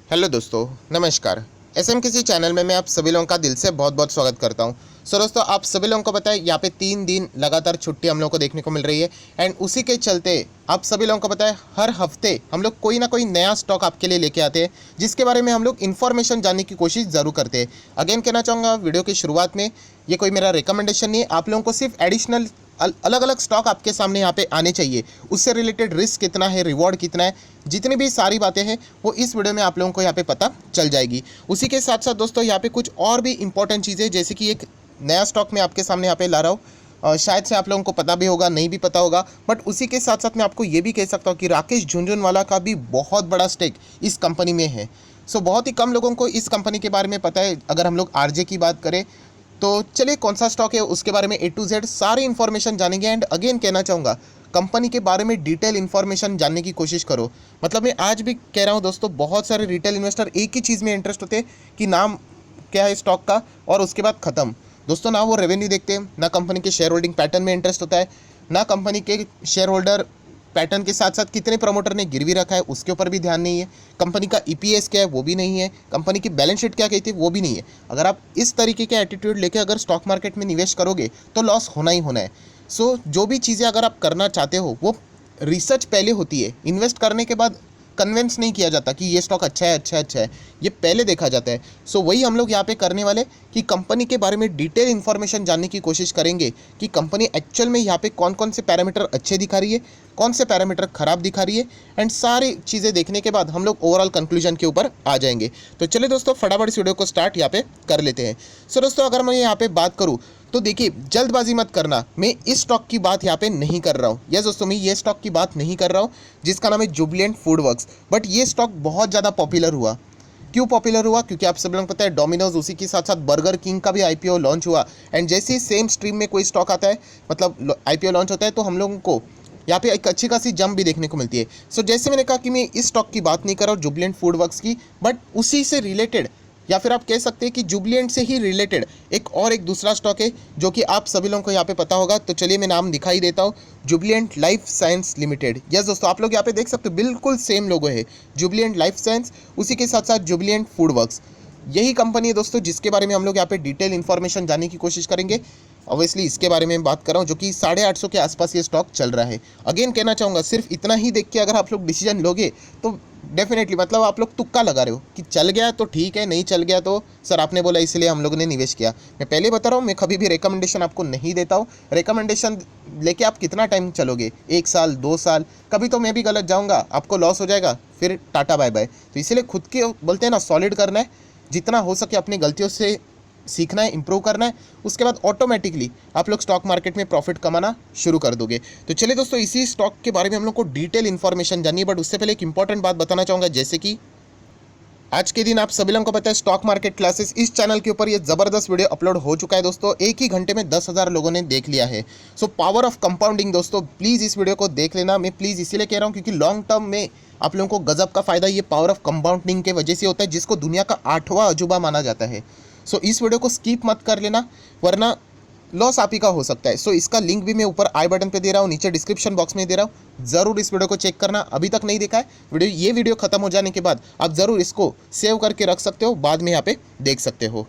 Hello दोस्तों, नमस्कार। SM किसी चैनल में मैं आप सभी लोगों का दिल से बहुत बहुत स्वागत करता हूं। सो दोस्तों, आप सभी लोगों को पता है यहाँ पे 3 दिन लगातार छुट्टी हम लोगों को देखने को मिल रही है। एंड उसी के चलते आप सभी लोगों को पता है हर हफ्ते हम लोग कोई ना कोई नया स्टॉक आपके लिए लेके आते हैं, जिसके बारे में हम लोग इन्फॉर्मेशन जानने की कोशिश ज़रूर करते हैं। अगेन कहना चाहूँगा वीडियो की शुरुआत में, ये कोई मेरा रिकमेंडेशन नहीं है। आप लोगों को सिर्फ एडिशनल अलग अलग स्टॉक आपके सामने यहाँ पे आने चाहिए, उससे रिलेटेड रिस्क कितना है, रिवॉर्ड कितना है, जितनी भी सारी बातें हैं वो इस वीडियो में आप लोगों को यहाँ पे पता चल जाएगी। उसी के साथ साथ दोस्तों यहाँ पे कुछ और भी इंपॉर्टेंट चीज़ें, जैसे कि एक नया स्टॉक मैं आपके सामने यहाँ पे ला रहा हूँ। शायद से आप लोगों को पता भी होगा, नहीं भी पता होगा, बट उसी के साथ साथ मैं आपको ये भी कह सकता हूँ कि राकेश झुनझुनवाला का भी बहुत बड़ा स्टेक इस कंपनी में है। सो बहुत ही कम लोगों को इस कंपनी के बारे में पता है। अगर हम लोग आरजे की बात करें तो चलिए कौन सा स्टॉक है उसके बारे में ए टू जेड सारी इन्फॉर्मेशन जानेंगे। एंड अगेन कहना चाहूँगा, कंपनी के बारे में डिटेल इन्फॉर्मेशन जानने की कोशिश करो। मतलब मैं आज भी कह रहा हूँ दोस्तों, बहुत सारे रिटेल इन्वेस्टर एक ही चीज़ में इंटरेस्ट होते हैं कि नाम क्या है स्टॉक का, और उसके बाद ख़त्म। दोस्तों ना वो रेवेन्यू देखते हैं, ना कंपनी के शेयर होल्डिंग पैटर्न में इंटरेस्ट होता है, ना कंपनी के शेयर होल्डर पैटर्न के साथ साथ कितने प्रमोटर ने गिरवी रखा है उसके ऊपर भी ध्यान नहीं है, कंपनी का ईपीएस क्या है वो भी नहीं है, कंपनी की बैलेंस शीट क्या कहती है वो भी नहीं है। अगर आप इस तरीके के एटीट्यूड लेके अगर स्टॉक मार्केट में निवेश करोगे तो लॉस होना ही होना है। सो जो भी चीज़ें अगर आप करना चाहते हो वो रिसर्च पहले होती है। इन्वेस्ट करने के बाद कन्विंस नहीं किया जाता कि ये स्टॉक अच्छा है अच्छा है अच्छा है, ये पहले देखा जाता है। सो वही हम लोग यहाँ पे करने वाले कि कंपनी के बारे में डिटेल इन्फॉर्मेशन जानने की कोशिश करेंगे कि कंपनी एक्चुअल में यहाँ पे कौन कौन से पैरामीटर अच्छे दिखा रही है, कौन से पैरामीटर खराब दिखा रही है। एंड सारी चीज़ें देखने के बाद हम लोग ओवरऑल कंक्लूजन के ऊपर आ जाएंगे। तो चलिए दोस्तों, फटाफट इस वीडियो को स्टार्ट यहाँ पे कर लेते हैं। सो दोस्तों, अगर मैं यहाँ पे बात करूँ तो देखिए, जल्दबाजी मत करना, मैं इस स्टॉक की बात यहाँ पे नहीं कर रहा हूँ। यस दोस्तों, मैं ये स्टॉक की बात नहीं कर रहा हूँ जिसका नाम है जुबिलेंट फूड वर्क्स। बट ये स्टॉक बहुत ज़्यादा पॉपुलर हुआ। क्यों पॉपुलर हुआ? क्योंकि आप सब लोगों को पता है डोमिनोज, उसी के साथ साथ बर्गर किंग का भी आईपीओ लॉन्च हुआ। एंड जैसे ही सेम स्ट्रीम में कोई स्टॉक आता है, मतलब आईपीओ लॉन्च होता है, तो हम लोगों को यहाँ पे एक अच्छी खासी जंप भी देखने को मिलती है। सो जैसे मैंने कहा कि मैं इस स्टॉक की बात नहीं कर रहा हूँ जुबिलेंट फूड वर्क्स की, बट उसी से रिलेटेड, या फिर आप कह सकते हैं कि जुबिलेंट से ही रिलेटेड एक दूसरा स्टॉक है जो कि आप सभी लोगों को यहाँ पे पता होगा। तो चलिए मैं नाम दिखाई देता हूँ, Jubilant life science limited. Yes दोस्तों, आप लोग यहाँ पे देख सकते हो बिल्कुल सेम लोगो है, जुबिलेंट लाइफ साइंस, उसी के साथ साथ जुबिलेंट फूड वर्क्स। यही कंपनी है दोस्तों जिसके बारे में हम लोग यहाँ पे डिटेल इन्फॉर्मेशन जानने की कोशिश करेंगे। ऑब्वियसली इसके बारे में बात कर रहा हूँ जो कि 850 के आसपास ये स्टॉक चल रहा है। अगेन कहना चाहूँगा, सिर्फ इतना ही देख के अगर आप लोग डिसीजन लोगे तो डेफिनेटली मतलब आप लोग तुक्का लगा रहे हो कि चल गया तो ठीक है, नहीं चल गया तो सर आपने बोला इसलिए हम लोगों ने निवेश किया। मैं पहले बता रहा हूँ, मैं कभी भी रिकमेंडेशन आपको नहीं देता हूँ। रिकमेंडेशन लेके आप कितना टाइम चलोगे, 1 साल 2 साल, कभी तो मैं भी गलत जाऊँगा, आपको लॉस हो जाएगा, फिर टाटा बाय बाय। तो इसीलिए खुद के बोलते हैं ना, सॉलिड करना है, जितना हो सके अपनी गलतियों से सीखना है, इंप्रूव करना है। उसके बाद ऑटोमेटिकली आप लोग स्टॉक मार्केट में प्रॉफिट कमाना शुरू कर दोगे। तो चलिए दोस्तों, इसी स्टॉक के बारे में हम लोग को डिटेल इन्फॉर्मेशन जाननी है। बट उससे पहले एक इंपॉर्टेंट बात बताना चाहूँगा, जैसे कि आज के दिन आप सभी लोगों को पता है स्टॉक मार्केट क्लासेस इस चैनल के ऊपर ये ज़बरदस्त वीडियो अपलोड हो चुका है दोस्तों। एक ही घंटे में 10,000 लोगों ने देख लिया है। सो पावर ऑफ कंपाउंडिंग दोस्तों, प्लीज़ इस वीडियो को देख लेना। मैं प्लीज़ इसीलिए कह रहा हूँ क्योंकि लॉन्ग टर्म में आप लोगों को गजब का फायदा ये पावर ऑफ कंपाउंडिंग के वजह से होता है, जिसको दुनिया का 8वां अजूबा माना जाता है। सो इस वीडियो को स्किप मत कर लेना, वरना लॉस आप ही का हो सकता है। सो इसका लिंक भी मैं ऊपर आई बटन पे दे रहा हूँ, नीचे डिस्क्रिप्शन बॉक्स में दे रहा हूँ। ज़रूर इस वीडियो को चेक करना। अभी तक नहीं देखा है वीडियो, ये वीडियो खत्म हो जाने के बाद आप ज़रूर इसको सेव करके रख सकते हो, बाद में यहाँ पे देख सकते हो।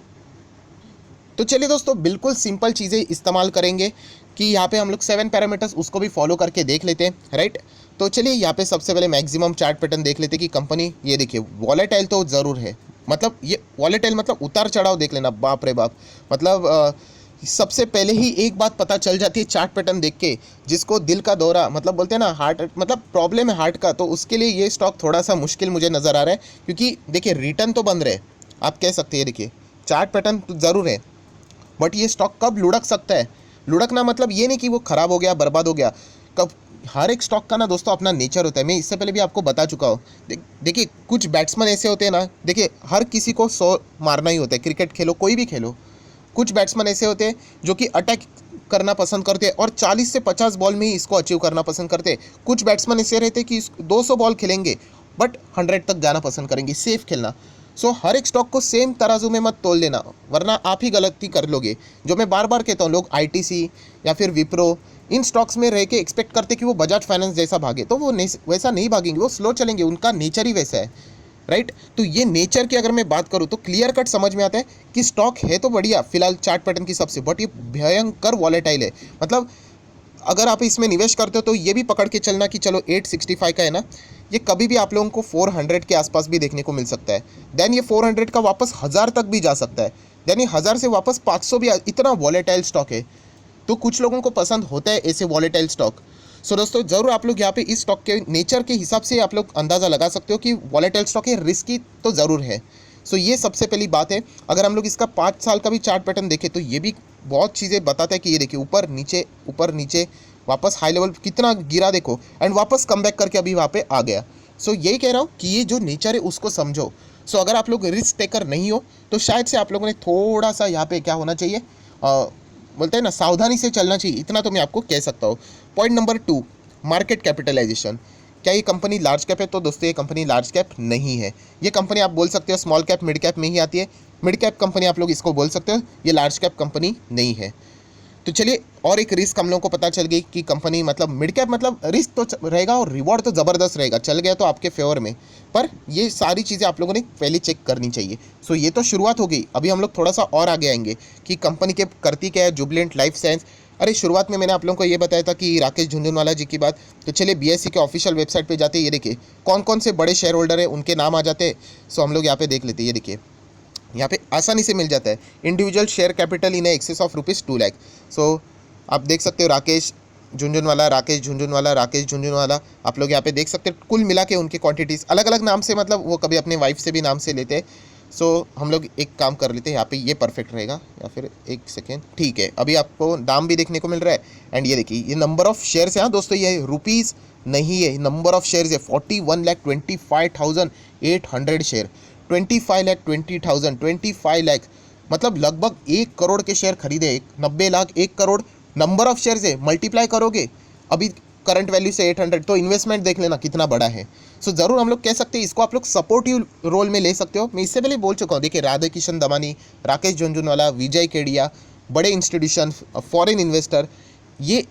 तो चलिए दोस्तों, बिल्कुल सिंपल चीज़ें इस्तेमाल करेंगे कि यहाँ पे हम लोग 7 पैरामीटर्स उसको भी फॉलो करके देख लेते हैं, राइट। तो चलिए यहाँ पे सबसे पहले मैक्सिमम चार्ट पैटर्न देख लेते हैं कि कंपनी, ये देखिए वॉलेटाइल तो ज़रूर है, मतलब ये वॉलेटाइल मतलब उतार चढ़ाव देख लेना, बाप रे बाप। मतलब सबसे पहले ही एक बात पता चल जाती है चार्ट पैटर्न देख के, जिसको दिल का दौरा मतलब बोलते हैं ना, हार्ट मतलब प्रॉब्लम है हार्ट का, तो उसके लिए ये स्टॉक थोड़ा सा मुश्किल मुझे नज़र आ रहा है। क्योंकि देखिए रिटर्न तो बन रहे, आप कह सकते हैं, देखिए चार्ट पैटर्न तो ज़रूर है, बट ये स्टॉक कब लुढ़क सकता है। लुढ़कना मतलब ये नहीं कि वो ख़राब हो गया, बर्बाद हो गया। कब, हर एक स्टॉक का ना दोस्तों अपना नेचर होता है। मैं इससे पहले भी आपको बता चुका हूँ। देखिए कुछ बैट्समैन ऐसे होते हैं ना, देखिए हर किसी को 100 मारना ही होता है, क्रिकेट खेलो कोई भी खेलो। कुछ बैट्समैन ऐसे होते हैं जो कि अटैक करना पसंद करते हैं और 40 से 50 बॉल में ही इसको अचीव करना पसंद करते हैं। कुछ बैट्समैन ऐसे रहते हैं कि 200 बॉल खेलेंगे बट 100 तक जाना पसंद करेंगे, सेफ खेलना। सो हर एक स्टॉक को सेम तराजू में मत तोल देना, वरना आप ही गलती कर लोगे। जो मैं बार बार कहता हूँ, लोग आईटीसी या फिर विप्रो इन स्टॉक्स में रह के एक्सपेक्ट करते कि वो बजाज फाइनेंस जैसा भागे, तो वो नहीं, वैसा नहीं भागेंगे, वो स्लो चलेंगे, उनका नेचर ही वैसा है। राइट। तो ये नेचर की अगर मैं बात करूँ तो क्लियर कट समझ में आता है कि स्टॉक है तो बढ़िया फिलहाल चार्ट पैटर्न की सबसे, बट ये भयंकर वॉलेटाइल है। मतलब अगर आप इसमें निवेश करते हो तो ये भी पकड़ के चलना कि चलो 865 का है ना, ये कभी भी आप लोगों को 400 के आसपास भी देखने को मिल सकता है। देन ये 400 का वापस 1000 तक भी जा सकता है। देन ये 1000 से वापस 500 भी, इतना वॉलेटाइल स्टॉक है। तो कुछ लोगों को पसंद होता है ऐसे वॉलेटाइल स्टॉक। सो दोस्तों ज़रूर आप लोग यहाँ पे इस स्टॉक के नेचर के हिसाब से आप लोग अंदाज़ा लगा सकते हो कि वॉलेटाइल स्टॉक है, रिस्की तो ज़रूर है। सो ये सबसे पहली बात है। अगर हम लोग इसका 5 साल का भी चार्ट पैटर्न देखें तो ये भी बहुत चीज़ें बताता है कि ये देखिए ऊपर नीचे वापस हाई लेवल कितना गिरा देखो, एंड वापस कम बैक करके अभी वहाँ पे आ गया। सो यही कह रहा हूँ कि ये जो नेचर है उसको समझो। सो अगर आप लोग रिस्क टेकर नहीं हो तो शायद से आप लोगों ने थोड़ा सा यहाँ पे क्या होना चाहिए, बोलते हैं ना, सावधानी से चलना चाहिए। इतना तो मैं आपको कह सकता हूँ। Point number 2, market capitalisation. क्या ये कंपनी लार्ज कैप है? तो दोस्तों ये कंपनी लार्ज कैप नहीं है। ये कंपनी आप बोल सकते हो स्मॉल कैप मिड कैप में ही आती है। मिड कैप कंपनी आप लोग इसको बोल सकते हो, ये लार्ज कैप कंपनी नहीं है। तो चलिए और एक रिस्क हम लोगों को पता चल गई कि कंपनी मतलब मिड कैप, मतलब रिस्क तो रहेगा और रिवॉर्ड तो ज़बरदस्त रहेगा, चल गया तो आपके फेवर में। पर ये सारी चीज़ें आप लोगों ने पहले चेक करनी चाहिए। सो ये तो शुरुआत हो गई। अभी हम लोग थोड़ा सा और आगे आएंगे कि कंपनी के करती क्या है। जुबिलेंट लाइफ साइंस, अरे शुरुआत में मैंने आप लोगों को ये बताया था कि राकेश झुनझुनवाला जी की बात। तो चलिए बीएसई के ऑफिशियल वेबसाइट पे जाते हैं। ये देखिए कौन कौन से बड़े शेयर होल्डर हैं, उनके नाम आ जाते हैं। सो हम लोग यहाँ पे देख लेते हैं। ये देखिए यहाँ पे आसानी से मिल जाता है, individual share capital in excess of ₹2 lakh. So आप देख सकते हो राकेश झुनझुनवाला, आप लोग यहाँ पे देख सकते हो। कुल मिला के उनके क्वांटिटीज़ अलग अलग नाम से, मतलब वो कभी अपने वाइफ से भी नाम से लेते हैं। सो हम लोग एक काम कर लेते हैं, यहाँ पे ये परफेक्ट रहेगा, या फिर एक सेकेंड, ठीक है। अभी आपको नाम भी देखने को मिल रहा है। एंड ये देखिए ये नंबर ऑफ शेयर्स है। हाँ दोस्तों ये रुपीज़ नहीं है, नंबर ऑफ शेयर्स है 41,25,800 शेयर। 25 लाख मतलब लगभग 1 करोड़ के शेयर खरीदे। 90 lakh 1 crore number of shares है। मल्टीप्लाई करोगे अभी करंट वैल्यू से 800, तो इन्वेस्टमेंट देख लेना कितना बड़ा है। सो ज़रूर हम लोग कह सकते हैं इसको आप लोग सपोर्टिव रोल में ले सकते हो। मैं इससे पहले बोल चुका हूँ। देखिए राधे किशन दमानी, राकेश झुनझुनवाला, विजय केडिया, बड़े इंस्टीट्यूशन, फॉरेन इन्वेस्टर, ये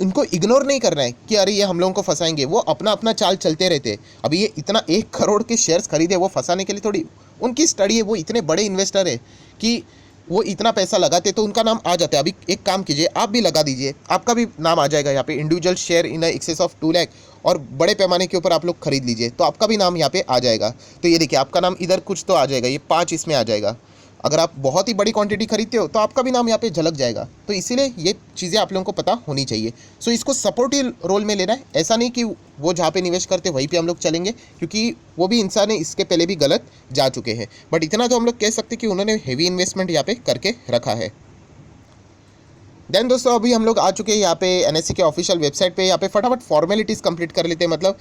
इनको इग्नोर नहीं करना है कि अरे ये हम लोगों को फंसाएंगे। वो अपना अपना चाल चलते रहते हैं। अभी ये इतना 1 करोड़ के शेयर्स खरीदे वो फंसाने के लिए थोड़ी, उनकी स्टडी है। वो इतने बड़े इन्वेस्टर है कि वो इतना पैसा लगाते तो उनका नाम आ जाता है। अभी एक काम कीजिए, आप भी लगा दीजिए, आपका भी नाम आ जाएगा यहाँ पे, individual share in excess of 2 lakh, और बड़े पैमाने के ऊपर आप लोग खरीद लीजिए तो आपका भी नाम यहाँ पे आ जाएगा। तो ये देखिए आपका नाम इधर कुछ तो आ जाएगा, ये 5 इसमें आ जाएगा। अगर आप बहुत ही बड़ी क्वांटिटी खरीदते हो तो आपका भी नाम यहाँ पे झलक जाएगा। तो इसीलिए ये चीज़ें आप लोगों को पता होनी चाहिए। सो इसको सपोर्टिव रोल में लेना है। ऐसा नहीं कि वो जहाँ पे निवेश करते वहीं पे हम लोग चलेंगे, क्योंकि वो भी इंसान है, इसके पहले भी गलत जा चुके हैं। बट इतना तो हम लोग कह सकते कि उन्होंने हेवी इन्वेस्टमेंट यहाँ पे करके रखा है। देन दोस्तों अभी हम लोग आ चुके हैं यहाँ पे एनएससी के ऑफिशियल वेबसाइट पे। यहाँ पे फटाफट फॉर्मेलिटीज़ कंप्लीट कर लेते हैं। मतलब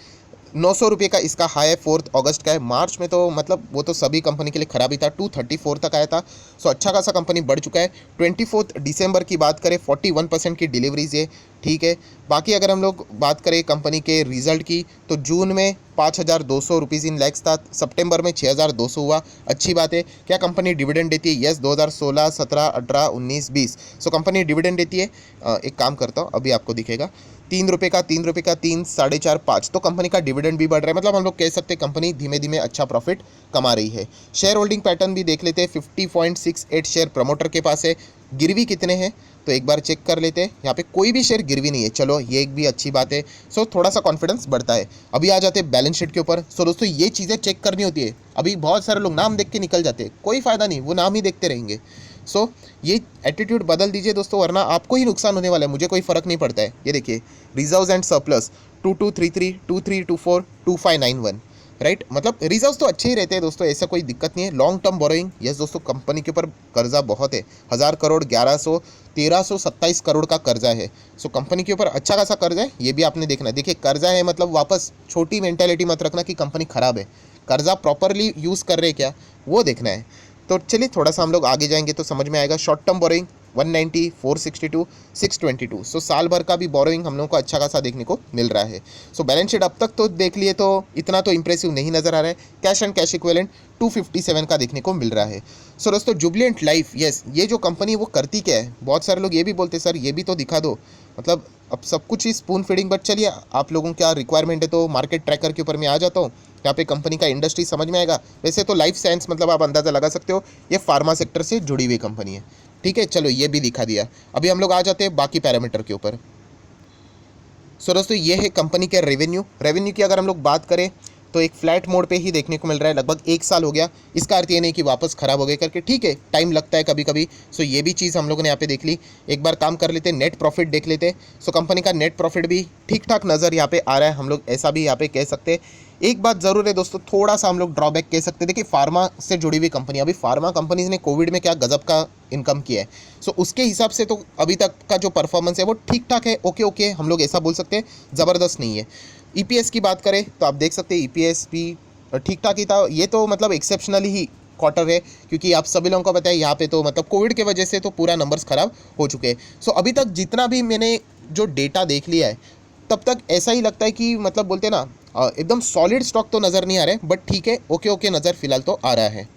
900 रुपये का इसका हाई है, 4 अगस्त का है। मार्च में तो मतलब वो तो सभी कंपनी के लिए खराब ही था, 234 तक आया था। सो अच्छा खासा कंपनी बढ़ चुका है। 24 दिसंबर की बात करें 41% की डिलीवरीज है, ठीक है। बाकी अगर हम लोग बात करें कंपनी के रिजल्ट की तो जून में 5,200 रुपीज़ इन लैक्स था, सितंबर में 6,200 हुआ, अच्छी बात है। क्या कंपनी डिविडेंड देती है? यस, 2016, 17, 18, 19, 20 सो कंपनी डिविडेंड देती है। एक काम करता हूँ, अभी आपको दिखेगा 3 रुपये का 3 रुपये का 3, 4.5, 5, तो कंपनी का डिविडेंड भी बढ़ रहा है। मतलब हम लोग कह सकते हैं कंपनी धीमे धीमे अच्छा प्रॉफिट कमा रही है। शेयर होल्डिंग पैटर्न भी देख लेते हैं। 50.68 शेयर प्रमोटर के पास है। गिरवी कितने हैं तो एक बार चेक कर लेते हैं। यहाँ पे कोई भी शेयर गिरवी नहीं है, चलो ये एक भी अच्छी बात है। सो थोड़ा सा कॉन्फिडेंस बढ़ता है। अभी आ जाते हैं बैलेंस शीट के ऊपर। सो दोस्तों ये चीज़ें चेक करनी होती है। अभी बहुत सारे लोग नाम देख के निकल जाते हैं, कोई फ़ायदा नहीं, वो नाम ही देखते रहेंगे। सो ये एटीट्यूड बदल दीजिए दोस्तों, वरना आपको ही नुकसान होने वाला है, मुझे कोई फ़र्क नहीं पड़ता है। ये देखिए रिजर्व्स एंड सरप्लस 2233, 2324, 2591, राइट। मतलब रिजर्व्स तो अच्छे ही रहते हैं दोस्तों, ऐसा कोई दिक्कत नहीं है। लॉन्ग टर्म बोरोइंग, यस दोस्तों कंपनी के ऊपर कर्जा बहुत है, 1000 करोड़, 1100, 1327 करोड़ का कर्जा है। सो कंपनी के ऊपर अच्छा खासा कर्जा है, ये भी आपने देखना है। देखिए कर्जा है मतलब वापस छोटी मेंटेलिटी मत रखना कि कंपनी ख़राब है, कर्जा प्रॉपरली यूज़ कर रहे हैं क्या वो देखना है। तो चलिए थोड़ा सा हम लोग आगे जाएंगे तो समझ में आएगा। शॉर्ट टर्म बोरोइंग 190, 462, 622, सो साल भर का भी बोरोइंग हम लोग को अच्छा खासा देखने को मिल रहा है। सो बैलेंस शीट अब तक तो देख लिए तो इतना तो इंप्रेसिव नहीं नज़र आ रहा है। कैश एंड कैश इक्विवेलेंट 257 का देखने को मिल रहा है। सो दोस्तों जुबिलेंट लाइफ, यस ये जो कंपनी वो करती क्या है? बहुत सारे लोग ये भी बोलते सर ये भी तो दिखा दो, मतलब अब सब कुछ ही स्पून फीडिंग, बट चलिए आप लोगों क्या रिक्वायरमेंट है तो मार्केट ट्रैकर के ऊपर मैं आ जाता हूँ। यहाँ पे कंपनी का इंडस्ट्री समझ में आएगा। वैसे तो लाइफ साइंस मतलब आप अंदाज़ा लगा सकते हो ये फार्मा सेक्टर से जुड़ी हुई कंपनी है। ठीक है, चलो ये भी दिखा दिया। अभी हम लोग आ जाते हैं बाकी पैरामीटर के ऊपर। सो दोस्तों ये है कंपनी के रेवेन्यू की अगर हम लोग बात करें तो एक फ्लैट मोड पे ही देखने को मिल रहा है। लगभग 1 साल हो गया। इसका अर्थ ये नहीं कि वापस ख़राब हो गए करके, ठीक है, टाइम लगता है कभी कभी। सो ये भी चीज़ हम लोगों ने यहाँ पे देख ली। एक बार काम कर लेते, नेट प्रॉफिट देख लेते। सो कंपनी का नेट प्रॉफिट भी ठीक ठाक नज़र यहाँ पे आ रहा है, हम लोग ऐसा भी यहाँ पे कह सकते हैं। एक बात ज़रूर है दोस्तों, थोड़ा सा हम लोग ड्रॉबैक कह सकते हैं। देखिए फार्मा से जुड़ी हुई कंपनी, अभी फार्मा कंपनीज ने कोविड में क्या गजब का इनकम किया है। सो उसके हिसाब से तो अभी तक का जो परफॉर्मेंस है वो ठीक ठाक है, ओके ओके हम लोग ऐसा बोल सकते हैं, ज़बरदस्त नहीं है। ईपीएस की बात करें तो आप देख सकते हैं ईपीएस भी ठीक ठाक ही था। ये तो मतलब एक्सेप्शनली ही क्वार्टर है, क्योंकि आप सभी लोगों को पता है यहाँ पे तो मतलब कोविड के वजह से तो पूरा नंबर्स ख़राब हो चुके हैं। सो अभी तक जितना भी मैंने जो डेटा देख लिया है तब तक ऐसा ही लगता है कि मतलब बोलते हैं ना एकदम सॉलिड स्टॉक तो नज़र नहीं आ रहा है, बट ठीक है, ओके ओके नज़र फिलहाल तो आ रहा है।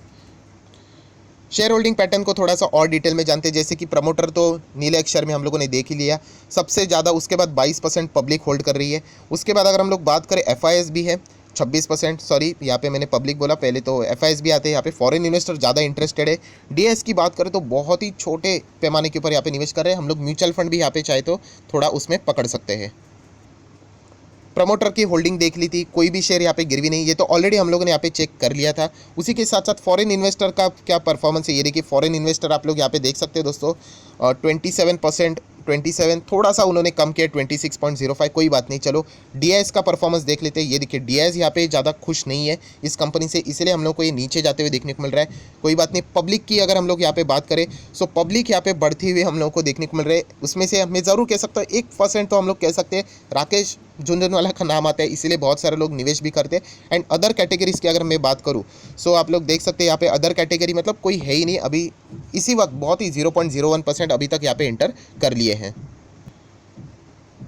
शेयर होल्डिंग पैटर्न को थोड़ा सा और डिटेल में जानते हैं। जैसे कि प्रमोटर तो नीले अक्षर में हम लोगों ने देख ही लिया सबसे ज़्यादा, उसके बाद 22% पब्लिक होल्ड कर रही है। उसके बाद अगर हम लोग बात करें एफआईएस भी है 26%, सॉरी यहाँ पे मैंने पब्लिक बोला, पहले तो एफआईएस भी आते हैं। यहाँ पे फॉरेन इन्वेस्टर ज़्यादा इंटरेस्टेड है। डीएस की बात करें तो बहुत ही छोटे पैमाने के ऊपर यहाँ पे निवेश कर रहे हैं। हम लोग म्यूचुअल फंड भी यहाँ पे चाहे तो थोड़ा उसमें पकड़ सकते हैं। प्रमोटर की होल्डिंग देख ली थी, कोई भी शेयर यहाँ पे गिरवी नहीं, ये तो ऑलरेडी हम लोगों ने यहाँ पे चेक कर लिया था। उसी के साथ साथ फॉरेन इन्वेस्टर का क्या परफॉर्मेंस है ये देखिए। फॉरेन इन्वेस्टर आप लोग यहाँ पे देख सकते हैं दोस्तों, 27%, 27 थोड़ा सा उन्होंने कम किया 26.05, कोई बात नहीं। चलो डीआईएस का परफॉर्मेंस देख लेते हैं। ये देखिए डीआईएस यहाँ पे ज़्यादा खुश नहीं है इस कंपनी से, इसलिए हम लोग को ये नीचे जाते हुए देखने को मिल रहा है। कोई बात नहीं। पब्लिक की अगर हम लोग यहाँ पे बात करें सो पब्लिक यहाँ पे बढ़ती हुई हम लोग को देखने को मिल रहा है। उसमें से मैं ज़रूर कह सकता हूँ 1% तो हम लोग कह सकते हैं राकेश झुंझुनवाला का नाम आता है, इसीलिए बहुत सारे लोग निवेश भी करते हैं। एंड अदर कैटेगरीज की अगर मैं बात करूँ सो आप लोग देख सकते हैं यहाँ पे अदर कैटेगरी मतलब कोई है ही नहीं अभी इसी वक्त, बहुत ही 0.01% अभी तक यहाँ पे एंटर कर लिए हैं।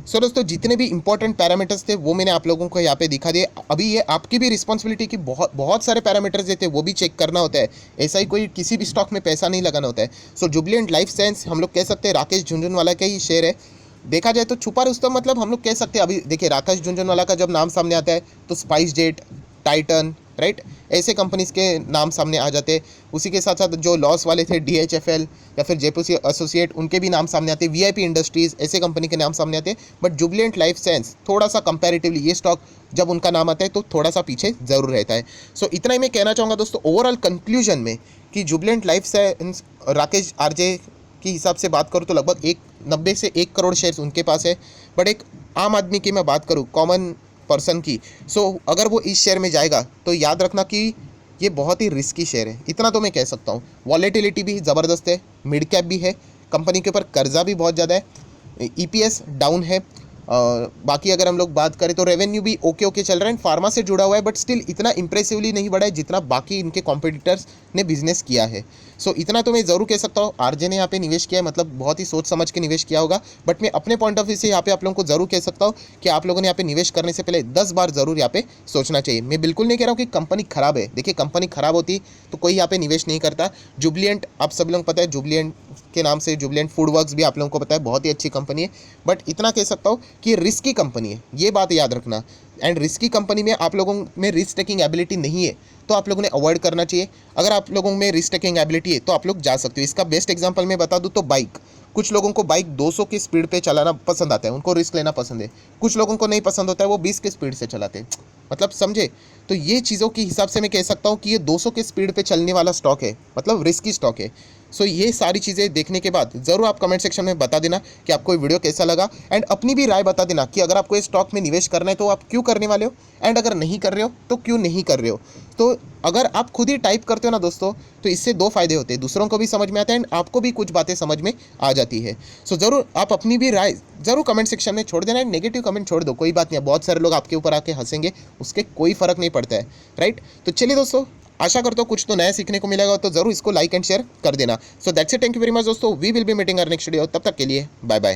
सो दोस्तों जितने भी इंपॉर्टेंट पैरामीटर्स थे वो मैंने आप लोगों को यहाँ पे दिखा दिए। अभी ये आपकी भी रिस्पॉन्सिबिलिटी की बहुत सारे पैरामीटर्स थे वो भी चेक करना होता है। ऐसा ही कोई किसी भी स्टॉक में पैसा नहीं लगाना होता है। सो जुबलेंट लाइफ साइंस हम लोग कह सकते हैं राकेश झुंझुनवाला का ही शेयर है। देखा जाए तो छुपा रुस्तम मतलब हम लोग कह सकते हैं। अभी देखिए राकेश झुंझुनवाला का जब नाम सामने आता है तो स्पाइस जेट, टाइटन, राइट, ऐसे कंपनीज के नाम सामने आ जाते हैं। उसी के साथ साथ जो लॉस वाले थे DHFL या फिर जयपुर एसोसिएट, उनके भी नाम सामने आते हैं। VIP इंडस्ट्रीज़, ऐसे कंपनी के नाम सामने आते हैं। बट जुबलेंट लाइफ साइंस थोड़ा सा कंपैरेटिवली ये स्टॉक जब उनका नाम आता है तो थोड़ा सा पीछे ज़रूर रहता है। सो इतना ही मैं कहना चाहूँगा दोस्तों ओवरऑल कंक्लूजन में कि Jubilant life science Rakesh RJ की हिसाब से बात करूँ तो लगभग 90 से 1 करोड़ शेयर्स उनके पास है। बट एक आम आदमी की मैं बात करूँ, कॉमन पर्सन की, सो अगर वो इस शेयर में जाएगा तो याद रखना कि ये बहुत ही रिस्की शेयर है, इतना तो मैं कह सकता हूँ। वॉलेटिलिटी भी ज़बरदस्त है, मिड कैप भी है, कंपनी के ऊपर कर्जा भी बहुत ज़्यादा है, EPS डाउन है। बाकी अगर हम लोग बात करें तो रेवेन्यू भी ओके ओके चल रहा है, फार्मा से जुड़ा हुआ है, बट स्टिल इतना इंप्रेसिवली नहीं बढ़ा है जितना बाकी इनके कॉम्पिटिटर्स ने बिजनेस किया है। सो इतना तो मैं ज़रूर कह सकता हूँ RJ ने यहाँ पे निवेश किया है, मतलब बहुत ही सोच समझ के निवेश किया होगा। बट मैं अपने पॉइंट ऑफ व्यू से यहाँ पे आप लोगों को ज़रूर कह सकता हूँ कि आप लोगों ने यहाँ पे निवेश करने से पहले 10 बार ज़रूर यहाँ पे सोचना चाहिए। मैं बिल्कुल नहीं कह रहा हूँ कि कंपनी खराब है, देखिए कंपनी खराब होती तो कोई यहाँ पे निवेश नहीं करता। जुबलिएंट आप सब लोगों को पता है, जुबलिएंट के नाम से जुबलिएंट फूड वर्क्स भी आप लोगों को पता है बहुत ही अच्छी कंपनी है। बट इतना कह सकता हूँ कि रिस्की कंपनी है, ये बात याद रखना। एंड रिस्की कंपनी में आप लोगों में रिस्क टेकिंग एबिलिटी नहीं है तो आप लोगों ने अवॉइड करना चाहिए। अगर आप लोगों में रिस्क टेकिंग एबिलिटी है तो आप लोग जा सकते हो। इसका बेस्ट एग्जांपल मैं बता दूं तो बाइक, कुछ लोगों को बाइक 200 की स्पीड पे चलाना पसंद आता है, उनको रिस्क लेना पसंद है। कुछ लोगों को नहीं पसंद होता है, वो 20 की स्पीड से चलाते हैं, मतलब समझे। तो ये चीज़ों के हिसाब से मैं कह सकता हूँ कि ये 200 की स्पीड पे चलने वाला स्टॉक है, मतलब रिस्की स्टॉक है। सो ये सारी चीज़ें देखने के बाद ज़रूर आप कमेंट सेक्शन में बता देना कि आपको ये वीडियो कैसा लगा। एंड अपनी भी राय बता देना कि अगर आपको इस स्टॉक में निवेश करना है तो आप क्यों करने वाले हो, एंड अगर नहीं कर रहे हो तो क्यों नहीं कर रहे हो। तो अगर आप खुद ही टाइप करते हो ना दोस्तों तो इससे 2 फायदे होते हैं, दूसरों को भी समझ में आता है एंड आपको भी कुछ बातें समझ में आ जाती है। सो ज़रूर आप अपनी भी राय ज़रूर कमेंट सेक्शन में छोड़ देना। नेगेटिव कमेंट छोड़ दो, कोई बात नहीं है, बहुत सारे लोग आपके ऊपर आके हंसेंगे, उसके कोई फ़र्क नहीं पड़ता है, राइट। तो चलिए दोस्तों, आशा करता हूँ कुछ तो नया सीखने को मिलेगा, तो जरूर इसको लाइक एंड शेयर कर देना। So that's it, thank you very much दोस्तों, we will be meeting our next video, तब तक के लिए बाय बाय।